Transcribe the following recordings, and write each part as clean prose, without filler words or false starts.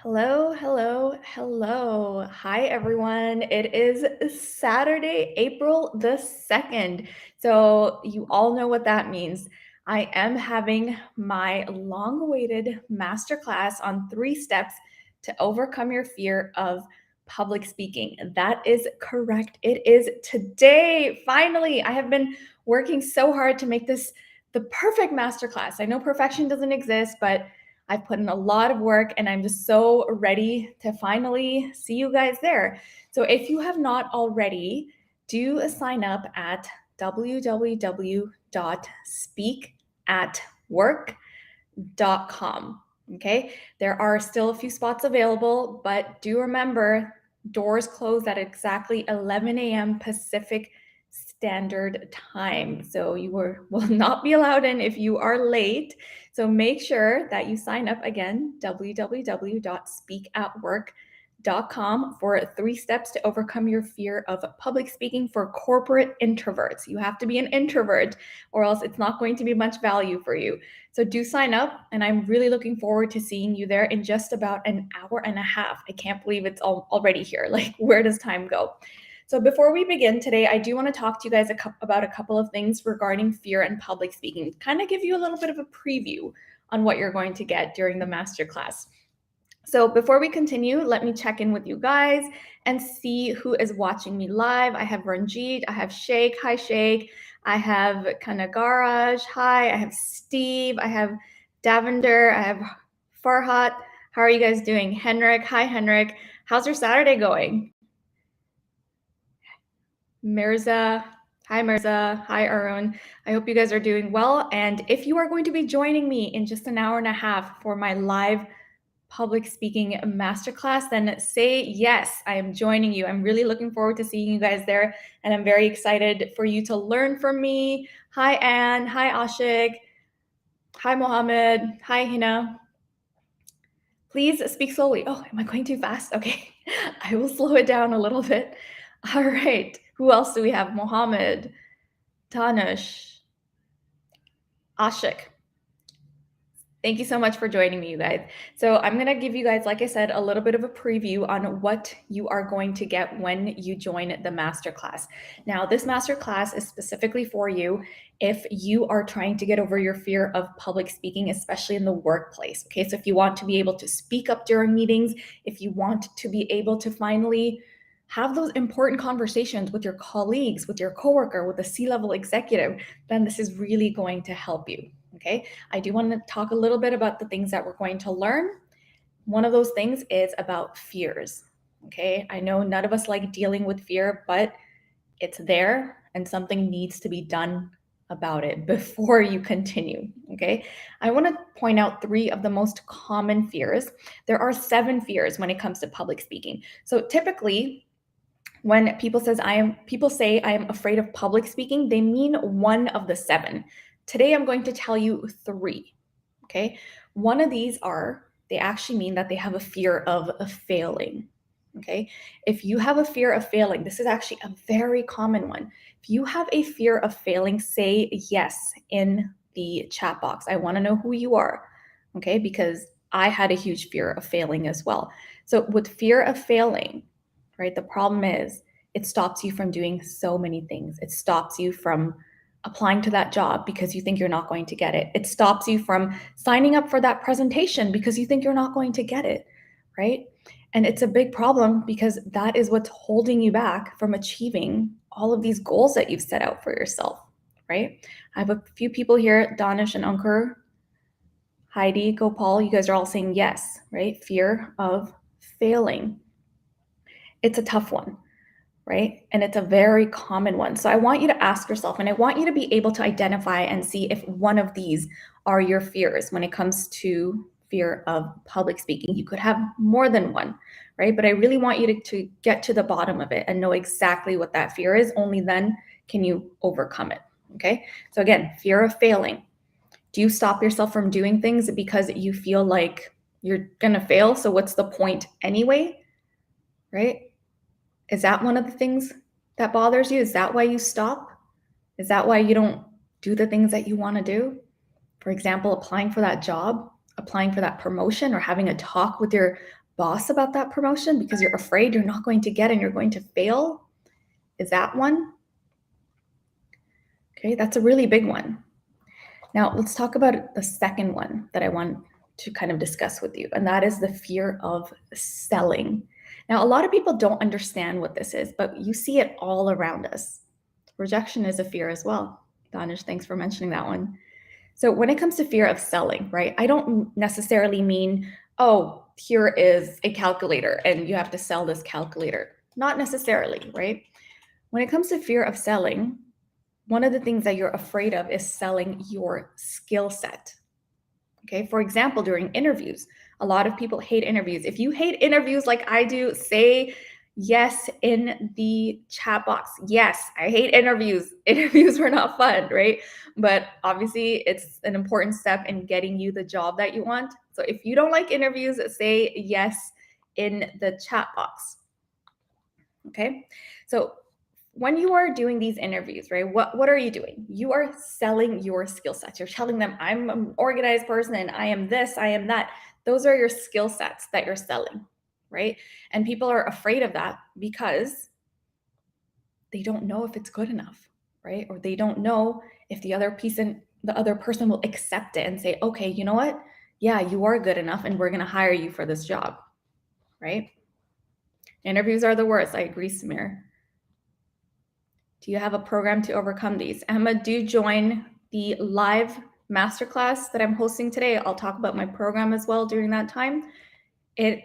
Hello, hello, hello. Hi, everyone. It is Saturday, April the 2nd. So, you all know what that means. I am having my long awaited masterclass on 3 steps to overcome your fear of public speaking. That is correct. It is today. Finally, I have been working so hard to make this the perfect masterclass. I know perfection doesn't exist, but I've put in a lot of work and I'm just so ready to finally see you guys there. So if you have not already, do sign up at www.speakatwork.com. Okay, there are still a few spots available, but do remember doors close at exactly 11 a.m. Pacific Standard Time. So you will not be allowed in if you are late. So make sure that you sign up again, www.speakatwork.com for 3 steps to overcome your fear of public speaking for corporate introverts. You have to be an introvert or else it's not going to be much value for you. So do sign up, and I'm really looking forward to seeing you there in just about an hour and a half. I can't believe it's already here. Like, where does time go? So before we begin today, I do want to talk to you guys about a couple of things regarding fear and public speaking, kind of give you a little bit of a preview on what you're going to get during the masterclass. So before we continue, let me check in with you guys and see who is watching me live. I have Ranjit, I have Sheikh, hi Sheikh, I have Kanagaraj, hi, I have Steve, I have Davinder, I have Farhat. How are you guys doing? Henrik, hi Henrik. How's your Saturday going? Mirza, hi Mirza, hi Arun. I hope you guys are doing well. And if you are going to be joining me in just an hour and a half for my live public speaking masterclass, then say yes, I am joining you. I'm really looking forward to seeing you guys there, and I'm very excited for you to learn from me. Hi Anne, hi Ashik, hi Mohammed, hi Hina. Please speak slowly. Oh, am I going too fast? Okay, I will slow it down a little bit. All right, who else do we have? Mohammed, Tanush, Ashik. Thank you so much for joining me, you guys. So I'm going to give you guys, like I said, a little bit of a preview on what you are going to get when you join the masterclass. Now, this masterclass is specifically for you if you are trying to get over your fear of public speaking, especially in the workplace. Okay, so if you want to be able to speak up during meetings, if you want to be able to finally have those important conversations with your colleagues, with your coworker, with a C-level executive, then this is really going to help you. Okay, I do want to talk a little bit about the things that we're going to learn. One of those things is about fears. Okay, I know none of us like dealing with fear, but it's there and something needs to be done about it before you continue. Okay, I want to point out 3 of the most common fears. There are 7 fears when it comes to public speaking. So typically, when people say I am afraid of public speaking, they mean one of the 7. Today, I'm going to tell you 3, okay? One of these they actually mean that they have a fear of failing, okay? If you have a fear of failing, this is actually a very common one. If you have a fear of failing, say yes in the chat box. I wanna know who you are, okay? Because I had a huge fear of failing as well. So with fear of failing, right, the problem is it stops you from doing so many things. It stops you from applying to that job because you think you're not going to get it. It stops you from signing up for that presentation because you think you're not going to get it, right? And it's a big problem because that is what's holding you back from achieving all of these goals that you've set out for yourself, right? I have a few people here, Danish and Ankur, Heidi, Gopal, you guys are all saying yes, right? Fear of failing. It's a tough one, right? And it's a very common one. So I want you to ask yourself, and I want you to be able to identify and see if one of these are your fears when it comes to fear of public speaking. You could have more than one, right? But I really want you to get to the bottom of it and know exactly what that fear is. Only then can you overcome it, okay? So again, fear of failing. Do you stop yourself from doing things because you feel like you're gonna fail? So what's the point anyway, right? Is that one of the things that bothers you? Is that why you stop? Is that why you don't do the things that you want to do? For example, applying for that job, applying for that promotion, or having a talk with your boss about that promotion because you're afraid you're not going to get and you're going to fail? Is that one? Okay, that's a really big one. Now, let's talk about the second one that I want to kind of discuss with you, and that is the fear of selling. Now, a lot of people don't understand what this is, but you see it all around us. Rejection is a fear as well. Danish, thanks for mentioning that one. So when it comes to fear of selling, right, I don't necessarily mean, oh, here is a calculator and you have to sell this calculator. Not necessarily, right? When it comes to fear of selling, one of the things that you're afraid of is selling your skill set. Okay, for example, during interviews, a lot of people hate interviews. If you hate interviews like I do, say yes in the chat box. Yes, I hate interviews. Interviews were not fun, right? But obviously, it's an important step in getting you the job that you want. So if you don't like interviews, say yes in the chat box. Okay, so when you are doing these interviews, right, what are you doing? You are selling your skill sets. You're telling them, I'm an organized person, I am this, I am that. Those are your skill sets that you're selling, right? And people are afraid of that because they don't know if it's good enough, right? Or they don't know if the other person will accept it and say, okay, you know what? Yeah, you are good enough and we're going to hire you for this job, right? Interviews are the worst. I agree, Samir. Do you have a program to overcome these? Emma, do join the live masterclass that I'm hosting today. I'll talk about my program as well during that time.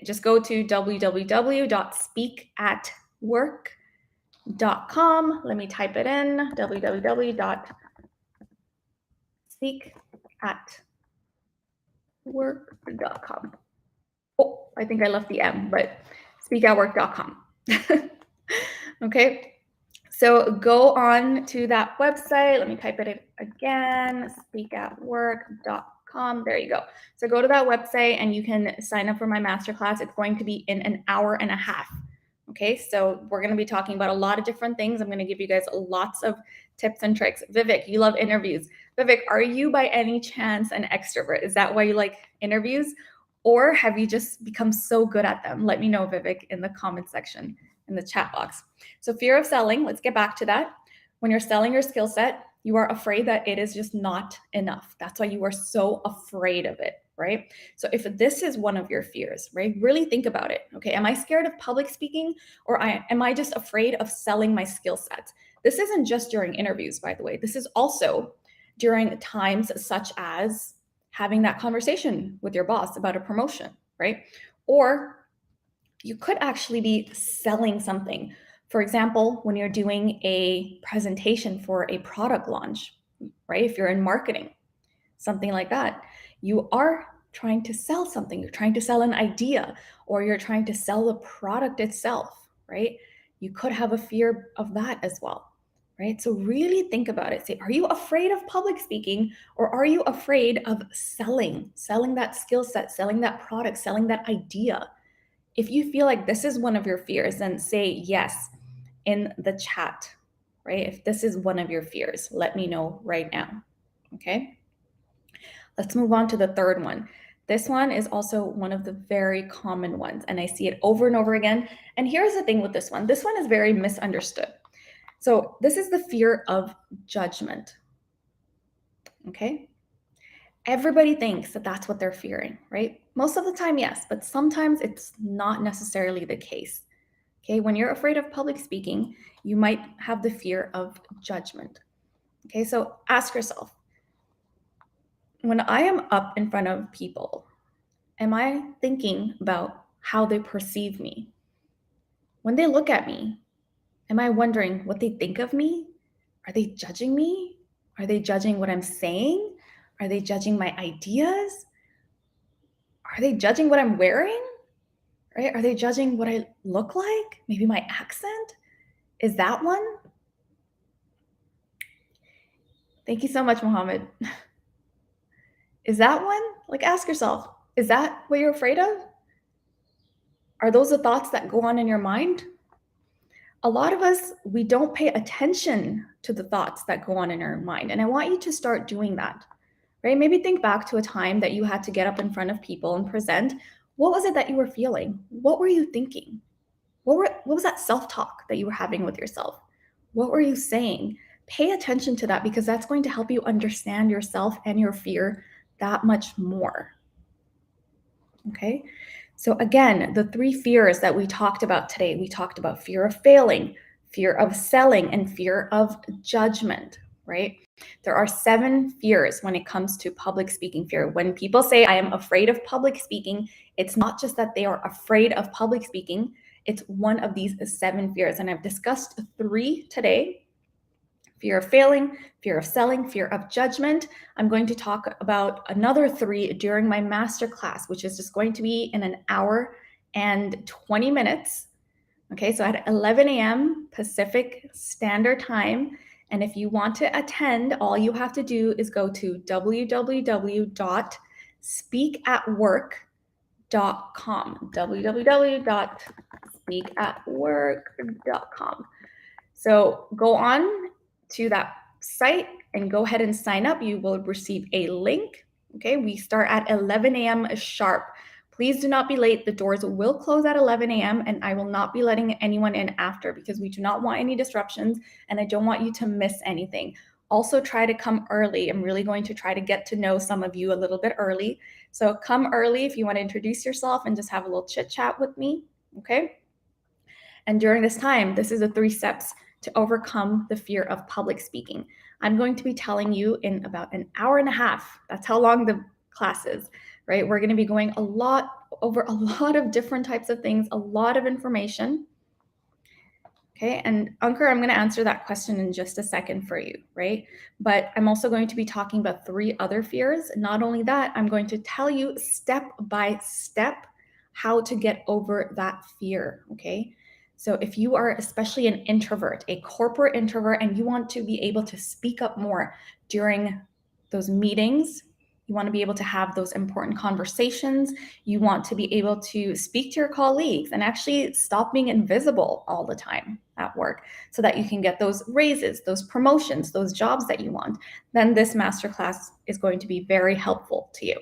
Just go to www.speakatwork.com. Let me type it in, www.speakatwork.com. Oh, I think I left the M, but speakatwork.com. Okay. So go on to that website. Let me type it in again, speakatwork.com. There you go. So go to that website and you can sign up for my masterclass. It's going to be in an hour and a half. Okay, so we're going to be talking about a lot of different things. I'm going to give you guys lots of tips and tricks. Vivek, you love interviews. Vivek, are you by any chance an extrovert? Is that why you like interviews? Or have you just become so good at them? Let me know, Vivek, in the comment section, in the chat box. So fear of selling, let's get back to that. When you're selling your skill set, you are afraid that it is just not enough. That's why you are so afraid of it, right? So if this is one of your fears, right, really think about it. Okay, am I scared of public speaking, or am I just afraid of selling my skill set? This isn't just during interviews, by the way. This is also during times such as having that conversation with your boss about a promotion, right? Or you could actually be selling something. For example, when you're doing a presentation for a product launch, right? If you're in marketing, something like that, you are trying to sell something. You're trying to sell an idea, or you're trying to sell the product itself, right? You could have a fear of that as well, right? So really think about it. Say, are you afraid of public speaking, or are you afraid of selling that skill set, selling that product, selling that idea? If you feel like this is one of your fears, then say yes in the chat, right? If this is one of your fears, let me know right now, okay? Let's move on to the third one. This one is also one of the very common ones, and I see it over and over again. And here's the thing with this one. This one is very misunderstood. So this is the fear of judgment, okay? Everybody thinks that that's what they're fearing, right? Most of the time, yes, but sometimes it's not necessarily the case. Okay, when you're afraid of public speaking, you might have the fear of judgment. Okay, so ask yourself, when I am up in front of people, am I thinking about how they perceive me? When they look at me, am I wondering what they think of me? Are they judging me? Are they judging what I'm saying? Are they judging my ideas? Are they judging what I'm wearing? Right? Are they judging what I look like? Maybe my accent? Is that one? Thank you so much, Mohammed. Is that one? Like, ask yourself, is that what you're afraid of? Are those the thoughts that go on in your mind? A lot of us, we don't pay attention to the thoughts that go on in our mind. And I want you to start doing that, right? Maybe think back to a time that you had to get up in front of people and present. What was it that you were feeling? What were you thinking? What was that self-talk that you were having with yourself? What were you saying? Pay attention to that because that's going to help you understand yourself and your fear that much more. Okay? So again, the 3 fears that we talked about today, we talked about fear of failing, fear of selling, and fear of judgment, right? There are 7 fears when it comes to public speaking fear. When people say, I am afraid of public speaking, it's not just that they are afraid of public speaking, it's one of these 7 fears. And I've discussed 3 today: fear of failing, fear of selling, fear of judgment. I'm going to talk about another 3 during my masterclass, which is just going to be in an hour and 20 minutes. Okay, so at 11 a.m. Pacific Standard Time. And if you want to attend, all you have to do is go to www.speakatwork.com. www.speakatwork.com. So go on to that site and go ahead and sign up. You will receive a link. Okay, we start at 11 a.m. sharp. Please do not be late. The doors will close at 11 a.m. and I will not be letting anyone in after because we do not want any disruptions and I don't want you to miss anything. Also, try to come early. I'm really going to try to get to know some of you a little bit early. So come early if you want to introduce yourself and just have a little chit chat with me. Okay. And during this time, this is the 3 steps to overcome the fear of public speaking. I'm going to be telling you in about an hour and a half. That's how long the class is, right? We're going to be going over a lot of different types of things, a lot of information. Okay, and Ankur, I'm going to answer that question in just a second for you, right? But I'm also going to be talking about 3 other fears. Not only that, I'm going to tell you step by step how to get over that fear, okay? So if you are especially an introvert, a corporate introvert, and you want to be able to speak up more during those meetings, you want to be able to have those important conversations, you want to be able to speak to your colleagues and actually stop being invisible all the time at work so that you can get those raises, those promotions, those jobs that you want, then this masterclass is going to be very helpful to you,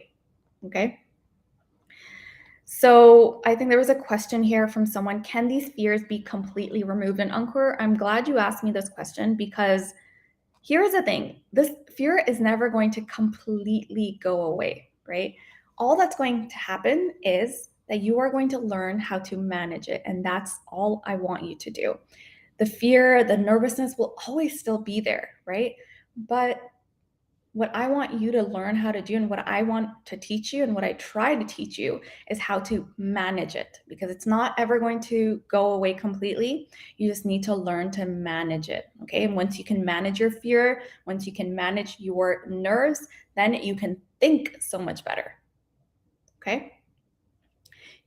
okay? So I think there was a question here from someone, can these fears be completely removed? And Ankur, I'm glad you asked me this question because here's the thing, this fear is never going to completely go away, right? All that's going to happen is that you are going to learn how to manage it. And that's all I want you to do. The fear, the nervousness will always still be there, right? But what I want you to learn how to do and what I want to teach you and what I try to teach you is how to manage it because it's not ever going to go away completely. You just need to learn to manage it, okay? And once you can manage your fear, once you can manage your nerves, then you can think so much better, okay?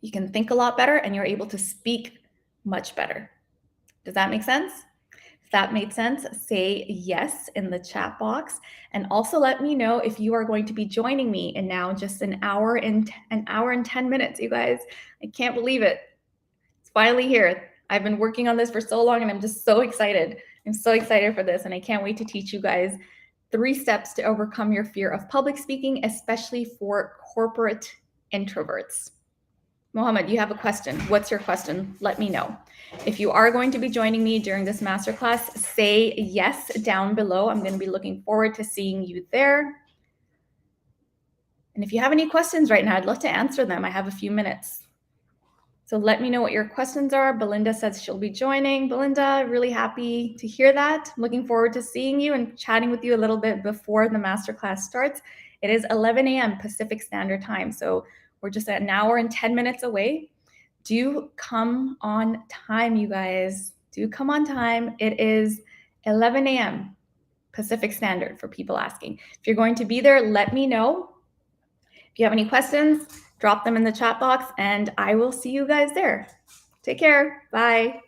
You can think a lot better and you're able to speak much better. Does that make sense? If that made sense, say yes in the chat box. And also let me know if you are going to be joining me in now just an hour and 10 minutes, you guys. I can't believe it. It's finally here. I've been working on this for so long and I'm just so excited. I'm so excited for this and I can't wait to teach you guys 3 steps to overcome your fear of public speaking, especially for corporate introverts. Mohammed, you have a question. What's your question? Let me know. If you are going to be joining me during this masterclass, say yes down below. I'm going to be looking forward to seeing you there. And if you have any questions right now, I'd love to answer them. I have a few minutes. So let me know what your questions are. Belinda says she'll be joining. Belinda, really happy to hear that. I'm looking forward to seeing you and chatting with you a little bit before the masterclass starts. It is 11 a.m. Pacific Standard Time. So we're just an hour and 10 minutes away. Do come on time, you guys. Do come on time. It is 11 a.m. Pacific Standard for people asking. If you're going to be there, let me know. If you have any questions, drop them in the chat box and I will see you guys there. Take care. Bye.